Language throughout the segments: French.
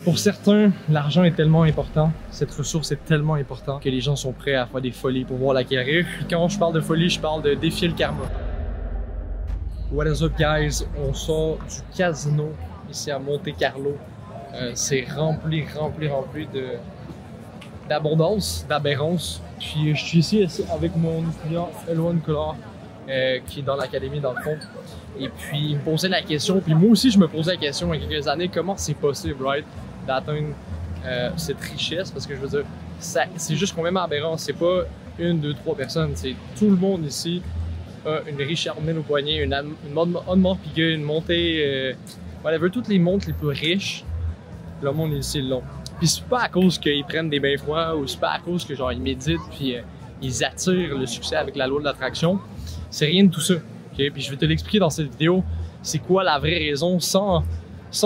Pour certains, l'argent est tellement important, cette ressource est tellement importante que les gens sont prêts à faire des folies pour voir l'acquérir. Puis quand je parle de folie, je parle de défier le karma. What is up guys? On sort du casino ici à Monte Carlo. C'est rempli d'abondance, d'aberrance. Puis je suis ici avec mon étudiant Elwan Collard qui est dans l'académie dans le fond. Et puis il me posait la question, puis moi aussi je me posais la question il y a quelques années, comment c'est possible, right, d'atteindre cette richesse, parce que je veux dire, c'est juste complètement aberrant, c'est pas une, deux, trois personnes, c'est tout le monde ici a une riche armée au poignet, une Audemars Piguet, une montée, whatever, toutes les montres les plus riches, le monde ici l'ont. Puis c'est pas à cause qu'ils prennent des bains froids, ou c'est pas à cause que genre ils méditent, puis ils attirent le succès avec la loi de l'attraction, c'est rien de tout ça. Okay? Puis je vais te l'expliquer dans cette vidéo, c'est quoi la vraie raison sans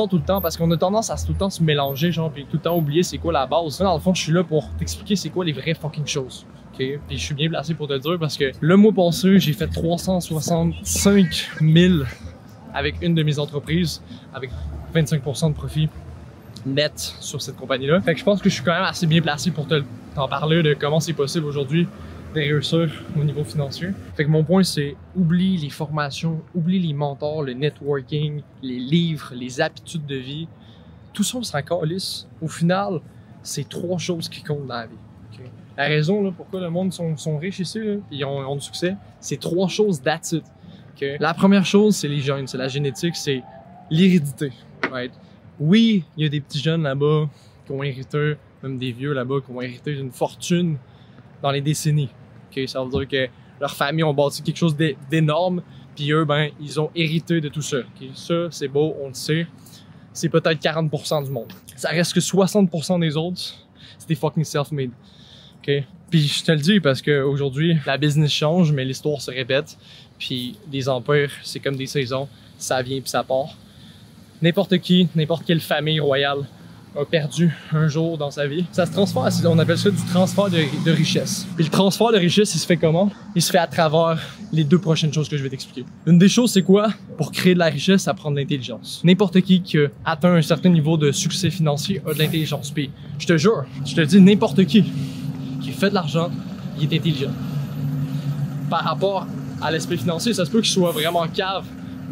tout le temps, parce qu'on a tendance à tout le temps se mélanger, genre, puis tout le temps oublier c'est quoi la base. Moi, dans le fond, je suis là pour t'expliquer c'est quoi les vraies fucking choses. Okay? Puis je suis bien placé pour te le dire parce que le mois passé, j'ai fait 365 000 avec une de mes entreprises, avec 25% de profit net sur cette compagnie-là. Fait que je pense que je suis quand même assez bien placé pour t'en parler de comment c'est possible aujourd'hui de réussir au niveau financier. Fait que mon point c'est, oublie les formations, oublie les mentors, le networking, les livres, les habitudes de vie. Tout ça on s'en calisse. Au final, c'est trois choses qui comptent dans la vie. Okay? La raison là, pourquoi le monde sont riches ici là, et ont du succès, c'est trois choses that's it. Okay? La première chose, c'est les gènes, c'est la génétique, c'est l'hérédité. Right? Oui, il y a des petits jeunes là-bas qui ont hérité, même des vieux là-bas qui ont hérité d'une fortune dans les décennies. Okay? Ça veut dire que leurs familles ont bâti quelque chose d'énorme, puis eux, ben, ils ont hérité de tout ça. Okay? Ça, c'est beau, on le sait. C'est peut-être 40% du monde. Ça reste que 60% des autres, c'est des fucking self-made. Okay? Puis je te le dis parce qu'aujourd'hui, la business change, mais l'histoire se répète. Puis les empires, c'est comme des saisons, ça vient puis ça part. N'importe qui, n'importe quelle famille royale a perdu un jour dans sa vie. Ça se transfère, on appelle ça du transfert de richesse. Puis le transfert de richesse, il se fait comment? Il se fait à travers les deux prochaines choses que je vais t'expliquer. Une des choses, c'est quoi? Pour créer de la richesse, ça prend de l'intelligence. N'importe qui a atteint un certain niveau de succès financier a de l'intelligence. Puis je te jure, je te dis, n'importe qui fait de l'argent, il est intelligent. Par rapport à l'aspect financier, ça se peut qu'il soit vraiment cave,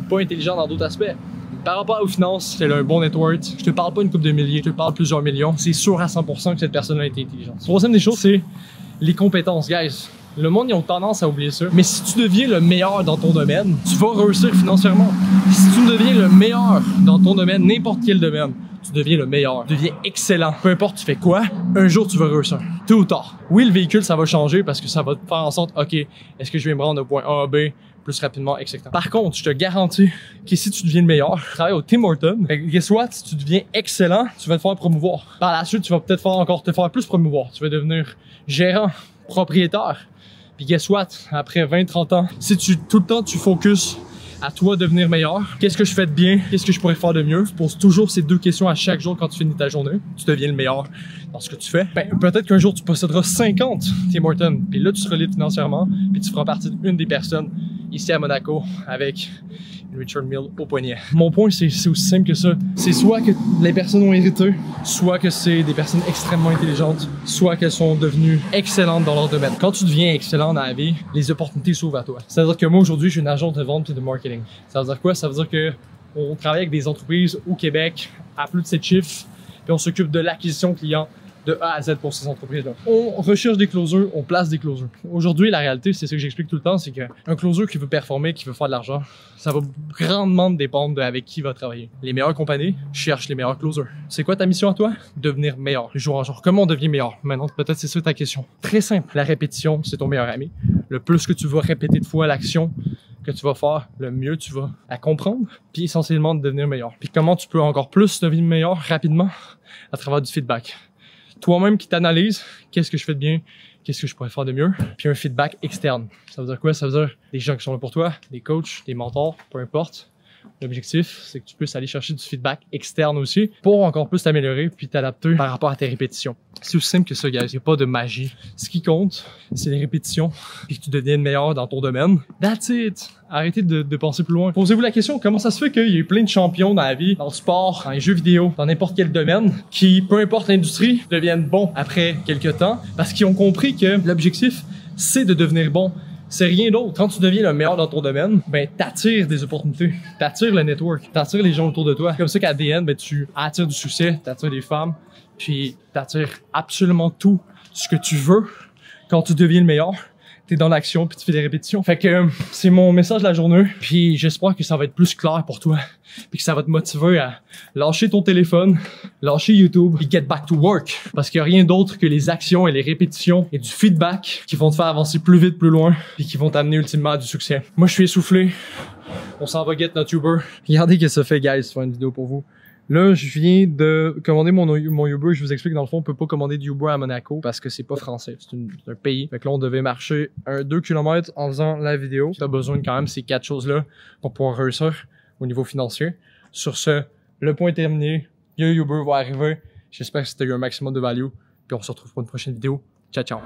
pas intelligent dans d'autres aspects. Par rapport aux finances, c'est un bon network. Je te parle pas une couple de milliers, je te parle plusieurs millions. C'est sûr à 100% que cette personne-là est intelligente. Troisième des choses, c'est les compétences, guys. Le monde, ils ont tendance à oublier ça. Mais si tu deviens le meilleur dans ton domaine, tu vas réussir financièrement. Si tu deviens le meilleur dans ton domaine, n'importe quel domaine, tu deviens le meilleur, tu deviens excellent. Peu importe tu fais quoi, un jour tu vas réussir. Tôt ou tard. Oui, le véhicule, ça va changer parce que ça va te faire en sorte, ok, est-ce que je vais me rendre au point A à B plus rapidement, etc. Par contre, je te garantis que si tu deviens le meilleur, tu travailles au Tim Hortons, guess what? Si tu deviens excellent, tu vas te faire promouvoir. Par la suite, tu vas peut-être te faire plus promouvoir. Tu vas devenir gérant, propriétaire. Puis guess what? Après 20-30 ans, si tout le temps tu focuses à toi devenir meilleur, qu'est-ce que je fais de bien? Qu'est-ce que je pourrais faire de mieux? Tu poses toujours ces deux questions à chaque jour quand tu finis ta journée. Tu deviens le meilleur dans ce que tu fais. Ben, peut-être qu'un jour tu posséderas 50 Tim Hortons. Puis là, tu seras libre financièrement. Puis tu feras partie d'une des personnes ici à Monaco avec une Richard Mille au poignet. Mon point, c'est aussi simple que ça. C'est soit que les personnes ont hérité, soit que c'est des personnes extrêmement intelligentes, soit qu'elles sont devenues excellentes dans leur domaine. Quand tu deviens excellent dans la vie, les opportunités s'ouvrent à toi. Ça veut dire que moi, aujourd'hui, je suis une agence de vente et de marketing. Ça veut dire quoi? Ça veut dire que on travaille avec des entreprises au Québec à plus de 7 chiffres, puis on s'occupe de l'acquisition client de A à Z pour ces entreprises-là. On recherche des closers, on place des closers. Aujourd'hui, la réalité, c'est ce que j'explique tout le temps, c'est qu'un closer qui veut performer, qui veut faire de l'argent, ça va grandement dépendre avec qui il va travailler. Les meilleures compagnies cherchent les meilleurs closers. C'est quoi ta mission à toi? Devenir meilleur, de jour en jour. Comment on devient meilleur? Maintenant, peut-être c'est ça ta question. Très simple, la répétition, c'est ton meilleur ami. Le plus que tu vas répéter de fois l'action que tu vas faire, le mieux tu vas la comprendre, puis essentiellement de devenir meilleur. Puis comment tu peux encore plus devenir meilleur rapidement? À travers du feedback. Toi-même qui t'analyse, qu'est-ce que je fais de bien, qu'est-ce que je pourrais faire de mieux, puis un feedback externe. Ça veut dire quoi? Ça veut dire des gens qui sont là pour toi, des coachs, des mentors, peu importe, L'objectif, c'est que tu puisses aller chercher du feedback externe aussi pour encore plus t'améliorer puis t'adapter par rapport à tes répétitions. C'est aussi simple que ça, guys. Il n'y a pas de magie. Ce qui compte, c'est les répétitions puis que tu deviennes meilleur dans ton domaine. That's it! Arrêtez de penser plus loin. Posez-vous la question, comment ça se fait qu'il y a eu plein de champions dans la vie, dans le sport, dans les jeux vidéo, dans n'importe quel domaine, qui, peu importe l'industrie, deviennent bons après quelques temps parce qu'ils ont compris que l'objectif, c'est de devenir bon. C'est rien d'autre. Quand tu deviens le meilleur dans ton domaine, ben, t'attires des opportunités. T'attires le network. T'attires les gens autour de toi. Comme ça qu'à DN, ben, tu attires du succès, t'attires des femmes, puis t'attires absolument tout ce que tu veux quand tu deviens le meilleur. T'es dans l'action puis tu fais des répétitions. Fait que c'est mon message de la journée. Puis j'espère que ça va être plus clair pour toi. Puis que ça va te motiver à lâcher ton téléphone, lâcher YouTube et get back to work. Parce qu'il n'y a rien d'autre que les actions et les répétitions et du feedback qui vont te faire avancer plus vite, plus loin puis qui vont t'amener ultimement à du succès. Moi, je suis essoufflé. On s'en va get notre Uber. Regardez que ça fait, guys, faire une vidéo pour vous. Là, je viens de commander mon Uber. Je vous explique, dans le fond, on peut pas commander du Uber à Monaco parce que c'est pas français. C'est un pays. Fait que là, on devait marcher 2 km en faisant la vidéo. T'as besoin de quand même ces 4 choses-là pour pouvoir réussir au niveau financier. Sur ce, le point est terminé. Le Uber va arriver. J'espère que c'était eu un maximum de value. Puis on se retrouve pour une prochaine vidéo. Ciao, ciao.